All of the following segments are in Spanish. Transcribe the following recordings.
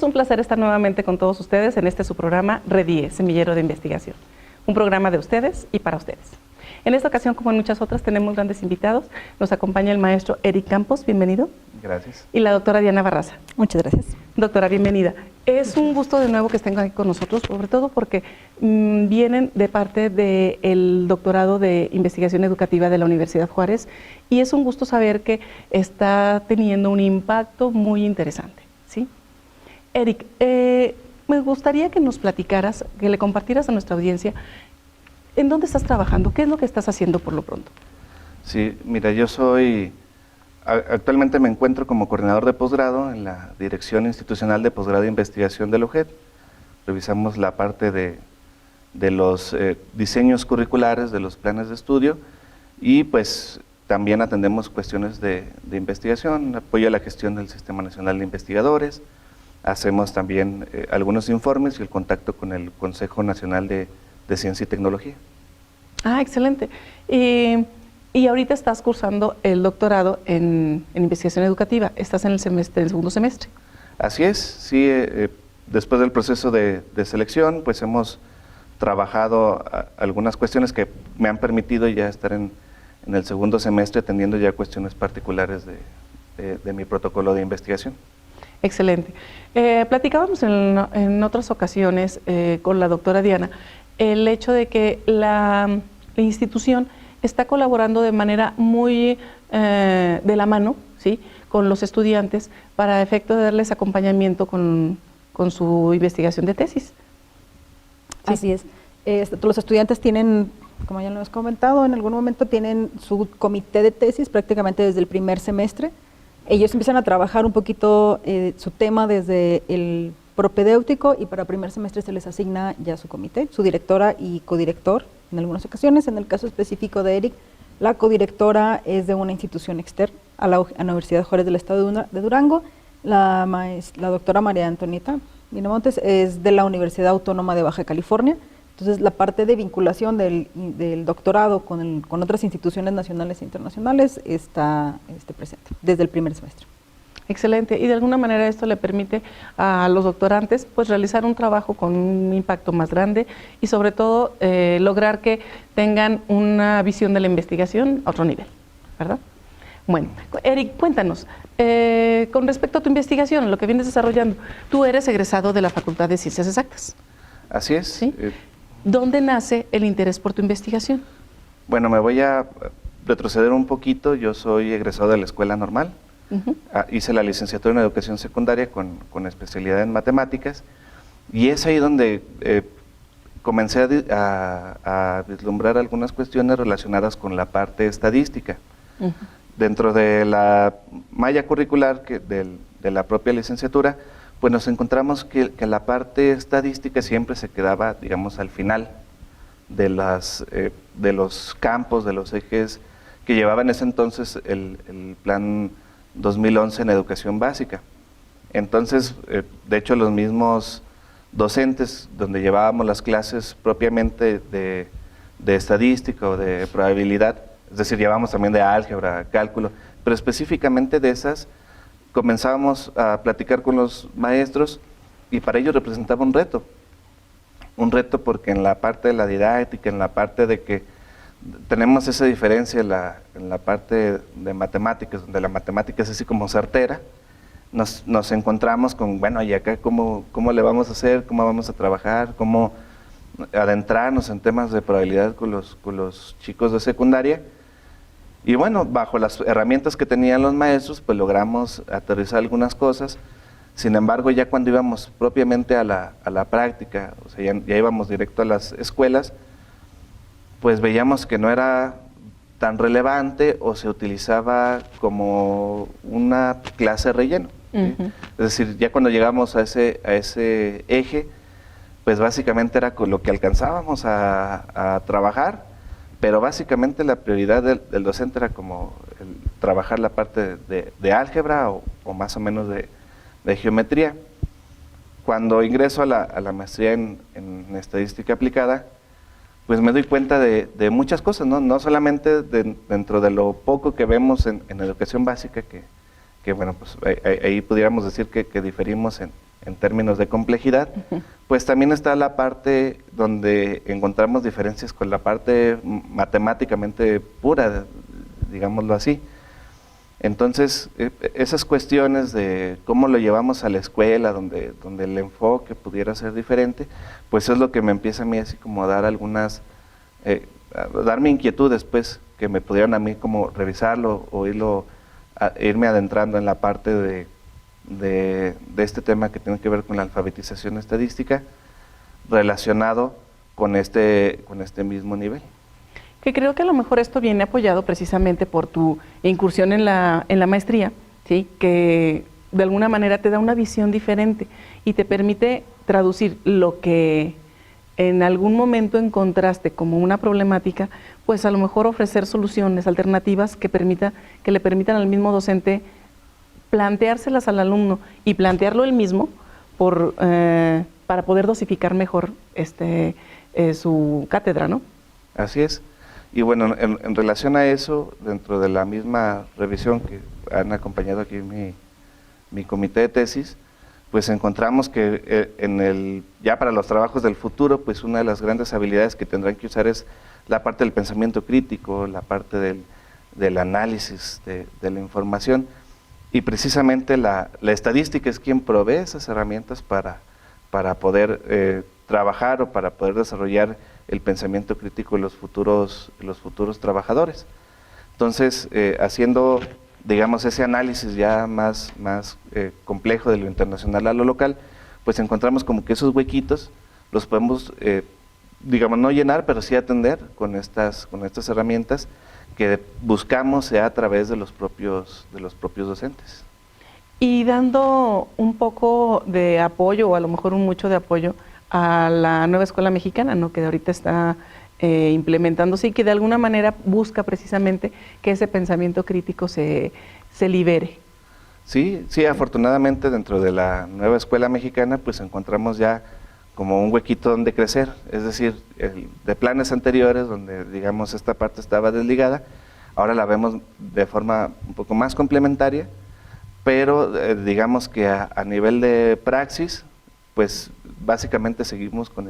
Es un placer estar nuevamente con todos ustedes en su programa REDIE, Semillero de Investigación. Un programa de ustedes y para ustedes. En esta ocasión, como en muchas otras, tenemos grandes invitados. Nos acompaña el maestro Eric Campos, bienvenido. Gracias. Y la doctora Diana Barraza. Muchas gracias. Doctora, bienvenida. Es un gusto de nuevo que estén aquí con nosotros, sobre todo porque vienen de parte del doctorado de investigación educativa de la Universidad Juárez y es un gusto saber que está teniendo un impacto muy interesante, ¿sí? Eric, me gustaría que nos platicaras, que le compartieras a nuestra audiencia ¿en dónde estás trabajando? ¿Qué es lo que estás haciendo por lo pronto? Sí, mira, actualmente me encuentro como coordinador de posgrado en la Dirección Institucional de Posgrado de Investigación de la UJED. Revisamos la parte de los diseños curriculares, de los planes de estudio y pues también atendemos cuestiones de investigación, apoyo a la gestión del Sistema Nacional de Investigadores, hacemos también algunos informes y el contacto con el Consejo Nacional de Ciencia y Tecnología. Ah, excelente. Y ahorita estás cursando el doctorado en investigación educativa. Estás en el segundo semestre. Así es, sí. Después del proceso de selección, pues hemos trabajado algunas cuestiones que me han permitido ya estar en el segundo semestre atendiendo ya cuestiones particulares de mi protocolo de investigación. Excelente. Platicábamos en otras ocasiones con la doctora Diana el hecho de que la institución está colaborando de manera muy de la mano, ¿sí?, con los estudiantes para efecto de darles acompañamiento con su investigación de tesis. ¿Sí? Así es. Los estudiantes tienen, como ya lo hemos comentado, en algún momento tienen su comité de tesis prácticamente desde el primer semestre. Ellos empiezan a trabajar un poquito su tema desde el propedéutico y para primer semestre se les asigna ya su comité, su directora y codirector en algunas ocasiones. En el caso específico de Eric, la codirectora es de una institución externa a la Universidad Juárez del Estado de Durango. La doctora María Antonieta Miramontes es de la Universidad Autónoma de Baja California. Entonces, la parte de vinculación del doctorado con otras instituciones nacionales e internacionales está presente desde el primer semestre. Excelente, y de alguna manera esto le permite a los doctorantes pues realizar un trabajo con un impacto más grande y sobre todo lograr que tengan una visión de la investigación a otro nivel, ¿verdad? Bueno, Eric, cuéntanos, con respecto a tu investigación, lo que vienes desarrollando, tú eres egresado de la Facultad de Ciencias Exactas. Así es. ¿Sí? ¿Dónde nace el interés por tu investigación? Bueno, me voy a retroceder un poquito, yo soy egresado de la Escuela Normal. Hice la licenciatura en Educación Secundaria con especialidad en Matemáticas y es ahí donde comencé a vislumbrar algunas cuestiones relacionadas con la parte estadística. Dentro de la malla curricular de la propia licenciatura, pues nos encontramos que la parte estadística siempre se quedaba, digamos, al final de los campos, de los ejes que llevaba en ese entonces el plan 2011 en educación básica. Entonces, de hecho, los mismos docentes donde llevábamos las clases propiamente de estadística o de probabilidad, es decir, llevábamos también de álgebra, cálculo, pero específicamente de esas, comenzábamos a platicar con los maestros y para ellos representaba un reto. Un reto porque en la parte de la didáctica, en la parte de que tenemos esa diferencia en la parte de matemáticas, donde la matemática es así como certera, nos encontramos con, bueno, ¿y acá cómo le vamos a hacer? ¿Cómo vamos a trabajar? ¿Cómo adentrarnos en temas de probabilidad con los chicos de secundaria? Y bueno, bajo las herramientas que tenían los maestros, pues logramos aterrizar algunas cosas. Sin embargo, ya cuando íbamos propiamente a la práctica, o sea, ya íbamos directo a las escuelas, pues veíamos que no era tan relevante o se utilizaba como una clase relleno. ¿Sí? Es decir, ya cuando llegamos a ese eje, pues básicamente era con lo que alcanzábamos a trabajar, pero básicamente la prioridad del docente era como trabajar la parte de álgebra o más o menos de geometría. Cuando ingreso a la maestría en estadística aplicada, pues me doy cuenta de muchas cosas, no solamente dentro de lo poco que vemos en educación básica, que bueno, pues ahí pudiéramos decir que diferimos en términos de complejidad, pues también está la parte donde encontramos diferencias con la parte matemáticamente pura, digámoslo así. Entonces, esas cuestiones de cómo lo llevamos a la escuela, donde el enfoque pudiera ser diferente, pues es lo que me empieza a mí así como a dar algunas, a darme inquietudes, pues, que me pudieran a mí como revisarlo o irme adentrando en la parte de este tema que tiene que ver con la alfabetización estadística relacionado con este mismo nivel. Que creo que a lo mejor esto viene apoyado precisamente por tu incursión en la maestría, ¿sí? Que de alguna manera te da una visión diferente y te permite traducir lo que en algún momento encontraste como una problemática, pues a lo mejor ofrecer soluciones alternativas que le permitan al mismo docente planteárselas al alumno y plantearlo él mismo para poder dosificar mejor su cátedra, ¿no? Así es. Y bueno, en relación a eso, dentro de la misma revisión que han acompañado aquí mi comité de tesis, pues encontramos que ya para los trabajos del futuro, pues una de las grandes habilidades que tendrán que usar es la parte del pensamiento crítico, la parte del análisis de la información, y precisamente la estadística es quien provee esas herramientas para poder trabajar o para poder desarrollar el pensamiento crítico de los futuros trabajadores. Entonces, haciendo, digamos, ese análisis ya más complejo de lo internacional a lo local, pues encontramos como que esos huequitos los podemos, digamos, no llenar, pero sí atender con estas herramientas que buscamos sea a través de los propios docentes. Y dando un poco de apoyo, o a lo mejor mucho de apoyo, a la nueva escuela mexicana, ¿no? Que ahorita está implementándose y que de alguna manera busca precisamente que ese pensamiento crítico se libere. Sí, afortunadamente dentro de la nueva escuela mexicana pues encontramos ya como un huequito donde crecer, es decir, de planes anteriores donde digamos esta parte estaba desligada, ahora la vemos de forma un poco más complementaria, pero digamos que a nivel de praxis, pues básicamente seguimos con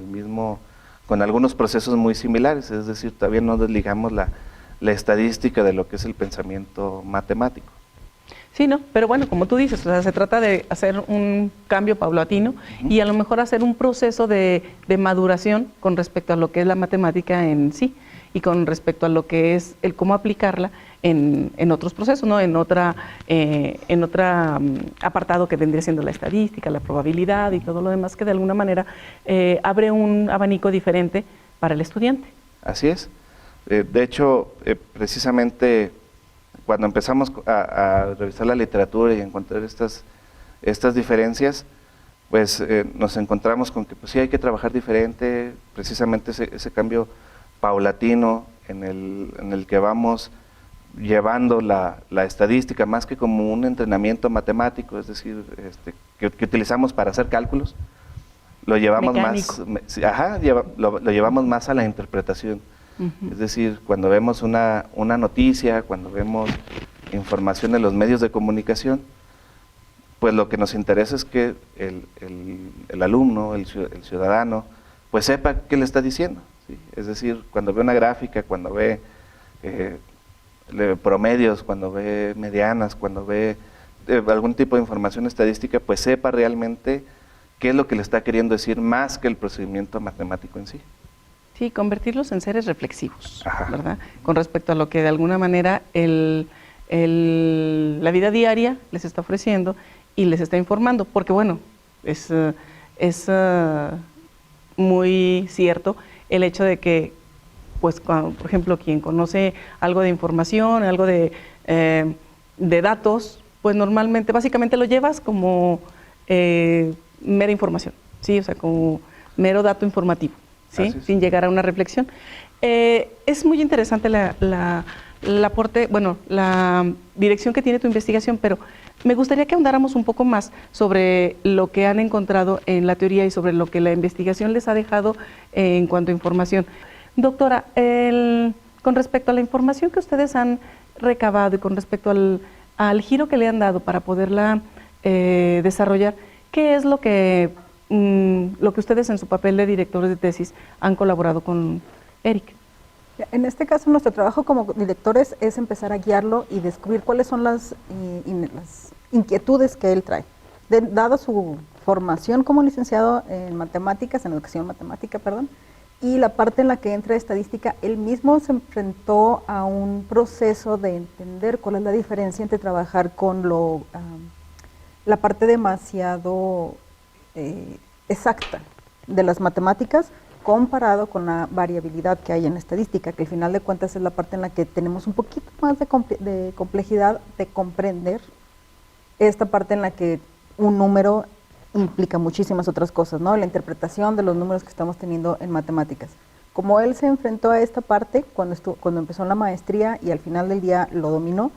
algunos procesos muy similares, es decir, todavía no desligamos la estadística de lo que es el pensamiento matemático. Sí, ¿no? Pero bueno, como tú dices, o sea, se trata de hacer un cambio paulatino y a lo mejor hacer un proceso de maduración con respecto a lo que es la matemática en sí y con respecto a lo que es el cómo aplicarla en otros procesos, ¿no? En otra apartado que vendría siendo la estadística, la probabilidad y todo lo demás que de alguna manera abre un abanico diferente para el estudiante. Así es. De hecho, precisamente cuando empezamos a revisar la literatura y a encontrar estas diferencias, pues nos encontramos con que pues sí hay que trabajar diferente, precisamente ese cambio paulatino en el que vamos llevando la estadística más que como un entrenamiento matemático, es decir, que utilizamos para hacer cálculos, lo llevamos lo llevamos más a la interpretación. Es decir, cuando vemos una noticia, cuando vemos información en los medios de comunicación, pues lo que nos interesa es que el alumno, el ciudadano, pues sepa qué le está diciendo, ¿sí? Es decir, cuando ve una gráfica, cuando ve promedios, cuando ve medianas, cuando ve algún tipo de información estadística, pues sepa realmente qué es lo que le está queriendo decir más que el procedimiento matemático en sí. Sí, convertirlos en seres reflexivos, Ajá. ¿verdad? Con respecto a lo que de alguna manera la vida diaria les está ofreciendo y les está informando, porque bueno, es muy cierto el hecho de que, pues, por ejemplo, quien conoce algo de información, algo de datos, pues normalmente, básicamente lo llevas como mera información, ¿sí? O sea, como mero dato informativo, ¿sí? Sin llegar a una reflexión. Es muy interesante la dirección que tiene tu investigación, pero me gustaría que ahondáramos un poco más sobre lo que han encontrado en la teoría y sobre lo que la investigación les ha dejado en cuanto a información. Doctora, con respecto a la información que ustedes han recabado y con respecto al giro que le han dado para poderla desarrollar, ¿Qué es lo que ustedes en su papel de directores de tesis han colaborado con Eric? En este caso, nuestro trabajo como directores es empezar a guiarlo y descubrir cuáles son las inquietudes que él trae. Dada su formación como licenciado en matemáticas, en educación matemática, perdón, y la parte en la que entra estadística, él mismo se enfrentó a un proceso de entender cuál es la diferencia entre trabajar con la parte demasiado exacta de las matemáticas comparado con la variabilidad que hay en estadística, que al final de cuentas es la parte en la que tenemos un poquito más de complejidad de comprender esta parte en la que un número implica muchísimas otras cosas, ¿no? La interpretación de los números que estamos teniendo en matemáticas. Como él se enfrentó a esta parte cuando empezó la maestría y al final del día lo dominó,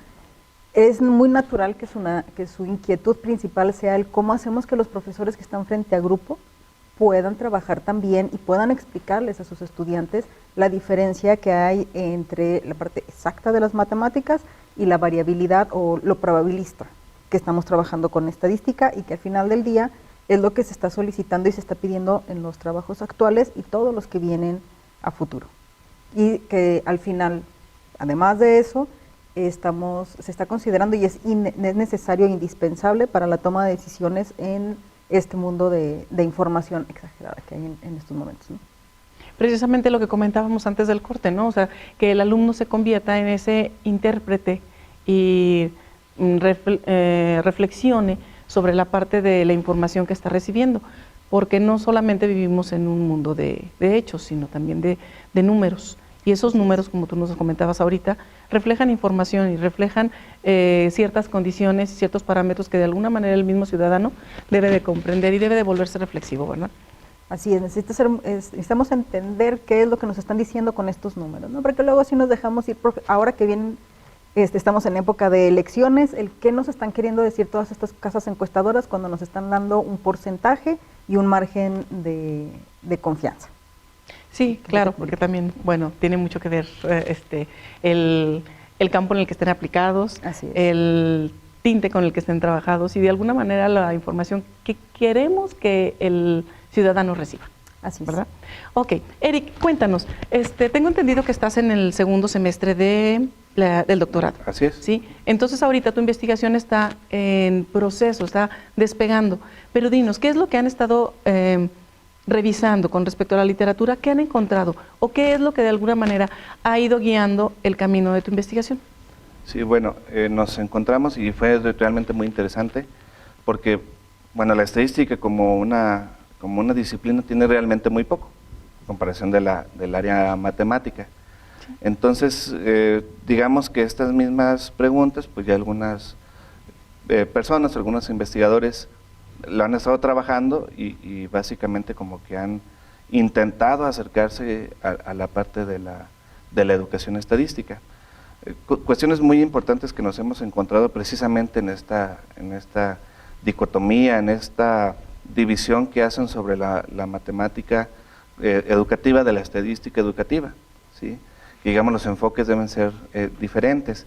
es muy natural que su inquietud principal sea el cómo hacemos que los profesores que están frente a grupo puedan trabajar también y puedan explicarles a sus estudiantes la diferencia que hay entre la parte exacta de las matemáticas y la variabilidad o lo probabilista que estamos trabajando con estadística y que al final del día es lo que se está solicitando y se está pidiendo en los trabajos actuales y todos los que vienen a futuro. Y que al final, además de eso, se está considerando y es necesario e indispensable para la toma de decisiones en este mundo de información exagerada que hay en estos momentos, ¿no? Precisamente lo que comentábamos antes del corte, ¿no? O sea, que el alumno se convierta en ese intérprete y reflexione sobre la parte de la información que está recibiendo, porque no solamente vivimos en un mundo de hechos, sino también de números. Y esos números, como tú nos comentabas ahorita, reflejan información y reflejan ciertas condiciones y ciertos parámetros que de alguna manera el mismo ciudadano debe de comprender y debe de volverse reflexivo, ¿verdad? Así es, necesitamos entender qué es lo que nos están diciendo con estos números, ¿no? Porque luego si nos dejamos ir, ahora que vienen, estamos en época de elecciones, el qué nos están queriendo decir todas estas casas encuestadoras cuando nos están dando un porcentaje y un margen de confianza. Sí, claro, porque también, bueno, tiene mucho que ver el campo en el que estén aplicados, el tinte con el que estén trabajados y de alguna manera la información que queremos que el ciudadano reciba. Así es. ¿Verdad? Ok, Eric, cuéntanos, tengo entendido que estás en el segundo semestre del doctorado. Así es. ¿Sí? Entonces ahorita tu investigación está en proceso, está despegando, pero dinos, ¿qué es lo que han estado revisando con respecto a la literatura? ¿Qué han encontrado? ¿O qué es lo que de alguna manera ha ido guiando el camino de tu investigación? Sí, bueno, nos encontramos y fue realmente muy interesante porque, bueno, la estadística como una disciplina tiene realmente muy poco en comparación del área matemática. Sí. Entonces, digamos que estas mismas preguntas, pues ya algunas personas, algunos investigadores lo han estado trabajando y básicamente como que han intentado acercarse a la parte de la educación estadística. Cuestiones muy importantes que nos hemos encontrado precisamente en esta dicotomía, en esta división que hacen sobre la matemática educativa de la estadística educativa, ¿sí? Digamos, los enfoques deben ser diferentes,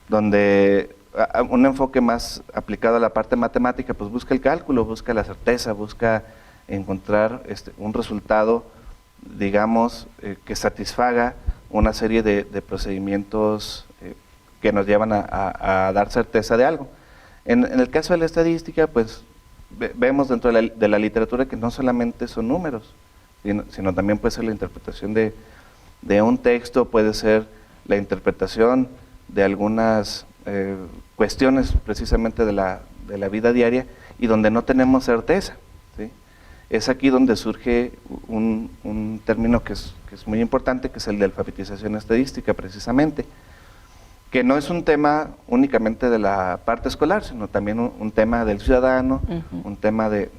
donde un enfoque más aplicado a la parte matemática, pues busca el cálculo, busca la certeza, busca encontrar un resultado, digamos, que satisfaga una serie de procedimientos que nos llevan a dar certeza de algo. En el caso de la estadística, pues vemos dentro de la literatura que no solamente son números, sino también puede ser la interpretación de un texto, puede ser la interpretación de algunas cuestiones precisamente de la vida diaria y donde no tenemos certeza, ¿sí? Es aquí donde surge un término que es muy importante, que es el de alfabetización estadística precisamente, que no es un tema únicamente de la parte escolar, sino también un tema del ciudadano, un tema de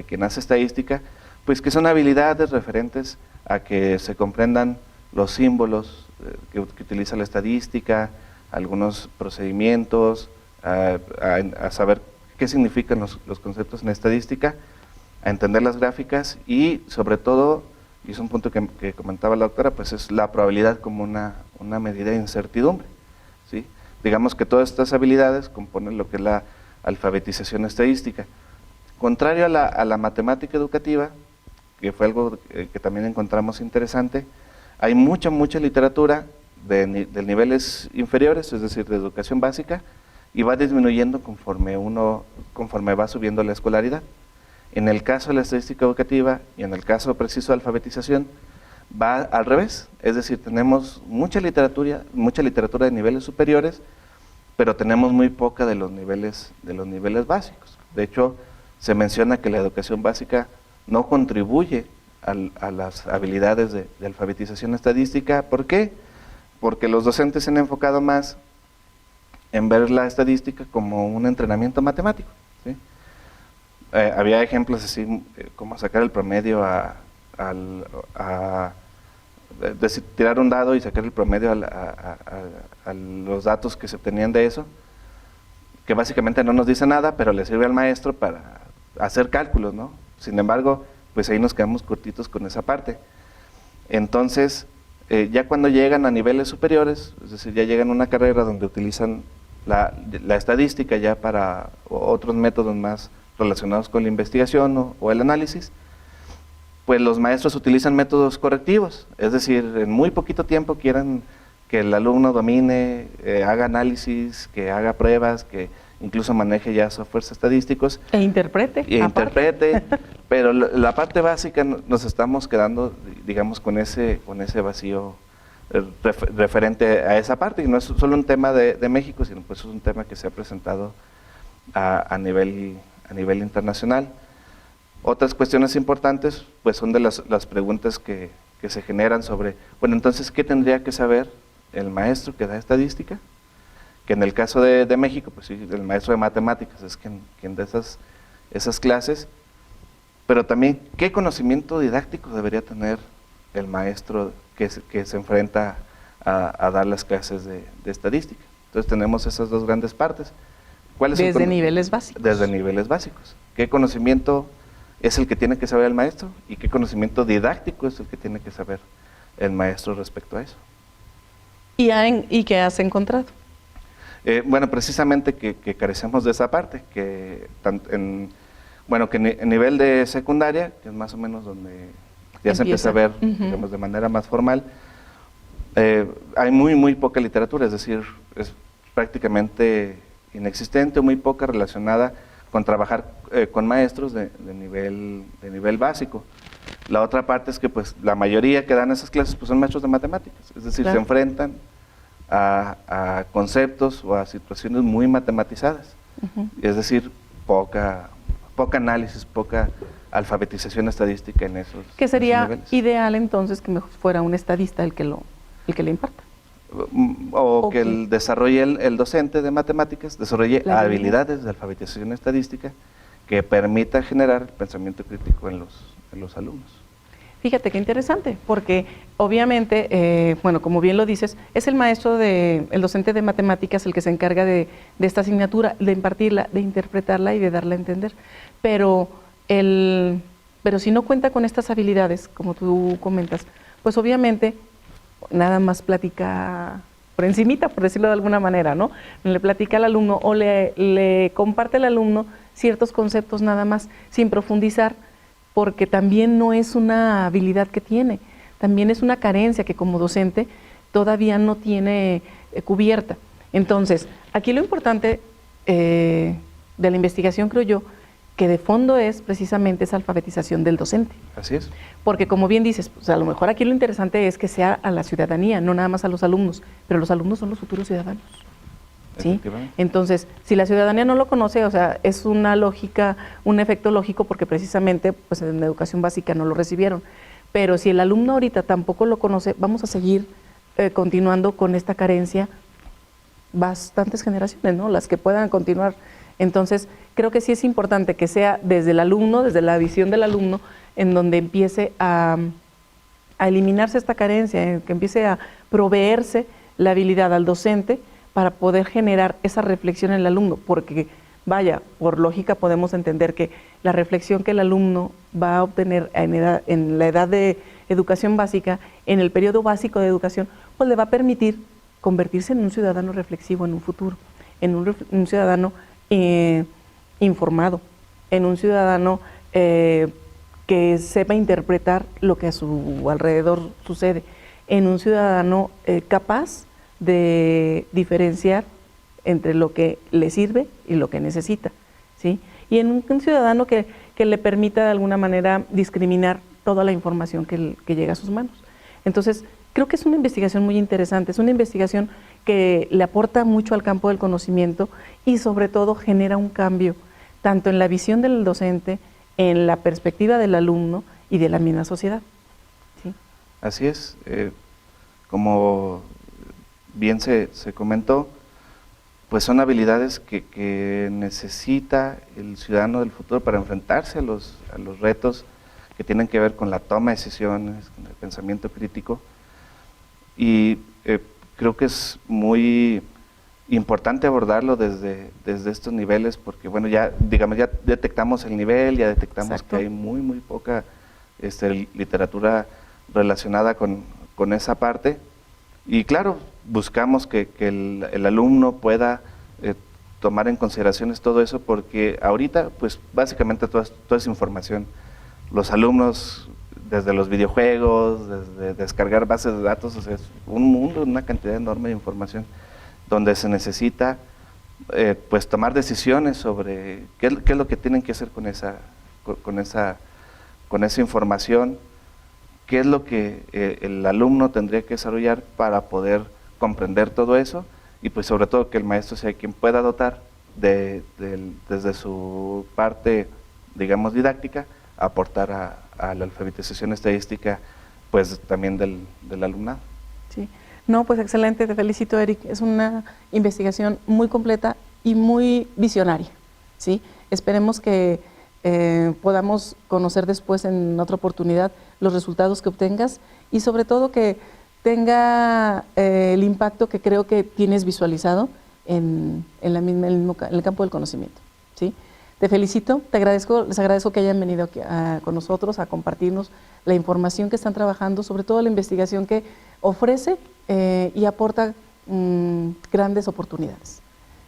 quien hace estadística, pues que son habilidades referentes a que se comprendan los símbolos que utiliza la estadística, algunos procedimientos, a saber qué significan los conceptos en estadística, a entender las gráficas y sobre todo, y es un punto que comentaba la doctora, pues es la probabilidad como una medida de incertidumbre, ¿sí? Digamos que todas estas habilidades componen lo que es la alfabetización estadística, Contrario a la matemática educativa, que fue algo que también encontramos interesante, hay mucha literatura de niveles inferiores, es decir, de educación básica, y va disminuyendo conforme va subiendo la escolaridad. En el caso de la estadística educativa y en el caso preciso de alfabetización, va al revés, es decir, tenemos mucha literatura de niveles superiores, pero tenemos muy poca de los niveles básicos. De hecho, se menciona que la educación básica no contribuye a las habilidades de alfabetización estadística. ¿Por qué? Porque los docentes se han enfocado más en ver la estadística como un entrenamiento matemático, ¿sí? Había ejemplos así como sacar el promedio tirar un dado y sacar el promedio a los datos que se obtenían de eso, que básicamente no nos dice nada, pero le sirve al maestro para hacer cálculos, ¿no? Sin embargo, pues ahí nos quedamos cortitos con esa parte. Entonces, ya cuando llegan a niveles superiores, es decir, ya llegan a una carrera donde utilizan la estadística ya para otros métodos más relacionados con la investigación o el análisis, pues los maestros utilizan métodos correctivos, es decir, en muy poquito tiempo quieren que el alumno domine, haga análisis, que haga pruebas, que incluso maneje ya softwares estadísticos. E interprete. Pero la parte básica nos estamos quedando, digamos, con ese vacío referente a esa parte, y no es solo un tema de México, sino pues es un tema que se ha presentado a nivel internacional. Otras cuestiones importantes pues son de las preguntas que se generan sobre, bueno, entonces, ¿qué tendría que saber el maestro que da estadística? Que en el caso de México, pues sí, el maestro de matemáticas es quien da esas clases, pero también, ¿qué conocimiento didáctico debería tener el maestro que se enfrenta a dar las clases de estadística? Entonces tenemos esas dos grandes partes. Desde niveles básicos. Desde niveles básicos. ¿Qué conocimiento es el que tiene que saber el maestro y qué conocimiento didáctico es el que tiene que saber el maestro respecto a eso? ¿Y qué has encontrado? Bueno, precisamente que carecemos de esa parte, que en nivel de secundaria, que es más o menos donde ya se empieza a ver, digamos, de manera más formal, hay muy poca literatura, es decir, es prácticamente inexistente o muy poca relacionada con trabajar con maestros de nivel básico. La otra parte es que pues la mayoría que dan esas clases pues son maestros de matemáticas, es decir, claro, se enfrentan a conceptos o a situaciones muy matematizadas, es decir, poca análisis, poca alfabetización estadística en esos niveles. Que sería ideal entonces que mejor fuera un estadista el que le imparta. O que desarrolle el docente de matemáticas, desarrolle habilidades de alfabetización estadística que permita generar pensamiento crítico en los alumnos. Fíjate qué interesante, porque obviamente, bueno, como bien lo dices, es el docente de matemáticas el que se encarga de esta asignatura, de impartirla, de interpretarla y de darla a entender. Pero si no cuenta con estas habilidades, como tú comentas, pues obviamente nada más platica por encimita, por decirlo de alguna manera, ¿no? Le platica al alumno o le comparte al alumno ciertos conceptos nada más, sin profundizar, porque también no es una habilidad que tiene, también es una carencia que como docente todavía no tiene cubierta. Entonces, aquí lo importante de la investigación, creo yo, que de fondo es precisamente esa alfabetización del docente. Así es. Porque como bien dices, pues a lo mejor aquí lo interesante es que sea a la ciudadanía, no nada más a los alumnos, pero los alumnos son los futuros ciudadanos. ¿Sí? Entonces, si la ciudadanía no lo conoce, o sea, es una lógica, un efecto lógico porque precisamente pues en la educación básica no lo recibieron. Pero si el alumno ahorita tampoco lo conoce, vamos a seguir continuando con esta carencia bastantes generaciones, ¿no? Las que puedan continuar. Entonces, creo que sí es importante que sea desde el alumno, desde la visión del alumno, en donde empiece a eliminarse esta carencia, que empiece a proveerse la habilidad al docente para poder generar esa reflexión en el alumno, porque vaya, por lógica podemos entender que la reflexión que el alumno va a obtener en la edad de educación básica, en el periodo básico de educación, pues le va a permitir convertirse en un ciudadano reflexivo en un futuro, en un ciudadano informado, en un ciudadano que sepa interpretar lo que a su alrededor sucede, en un ciudadano capaz de diferenciar entre lo que le sirve y lo que necesita, ¿sí? Y en un ciudadano que le permita de alguna manera discriminar toda la información que llega a sus manos. Entonces, creo que es una investigación muy interesante, es una investigación que le aporta mucho al campo del conocimiento y sobre todo genera un cambio, tanto en la visión del docente, en la perspectiva del alumno y de la misma sociedad. ¿Sí? Así es, como bien se comentó, pues son habilidades que necesita el ciudadano del futuro para enfrentarse a los retos que tienen que ver con la toma de decisiones, con el pensamiento crítico. Y creo que es muy importante abordarlo desde estos niveles, porque bueno, ya detectamos el nivel, ya detectamos Exacto. que hay muy poca literatura relacionada con esa parte. Y claro, buscamos que el alumno pueda tomar en consideraciones todo eso, porque ahorita, pues básicamente toda es información. Los alumnos, desde los videojuegos, desde descargar bases de datos, o sea, es un mundo, una cantidad enorme de información, donde se necesita pues tomar decisiones sobre qué es lo que tienen que hacer con esa información, qué es lo que el alumno tendría que desarrollar para poder comprender todo eso, y pues sobre todo que el maestro sea quien pueda dotar desde su parte, digamos, didáctica, aportar a la alfabetización estadística, pues también del alumnado. Sí. No, pues excelente, te felicito, Eric. Es una investigación muy completa y muy visionaria, ¿sí? Esperemos que podamos conocer después en otra oportunidad los resultados que obtengas y sobre todo que tenga el impacto que creo que tienes visualizado en el campo del conocimiento, ¿sí? Te felicito, les agradezco que hayan venido aquí con nosotros a compartirnos la información que están trabajando, sobre todo la investigación que ofrece y aporta grandes oportunidades.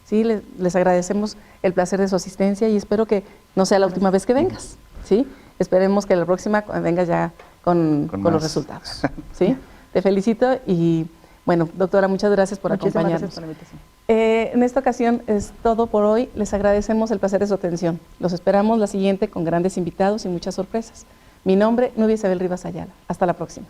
¿Sí? Les agradecemos el placer de su asistencia y espero que no sea la última vez que vengas. ¿Sí? Esperemos que la próxima vengas ya con los resultados. ¿Sí? Te felicito y bueno, doctora, muchas gracias por acompañarnos. Gracias por la invitación. En esta ocasión es todo por hoy. Les agradecemos el placer de su atención. Los esperamos la siguiente con grandes invitados y muchas sorpresas. Mi nombre, Nubia Isabel Rivas Ayala. Hasta la próxima.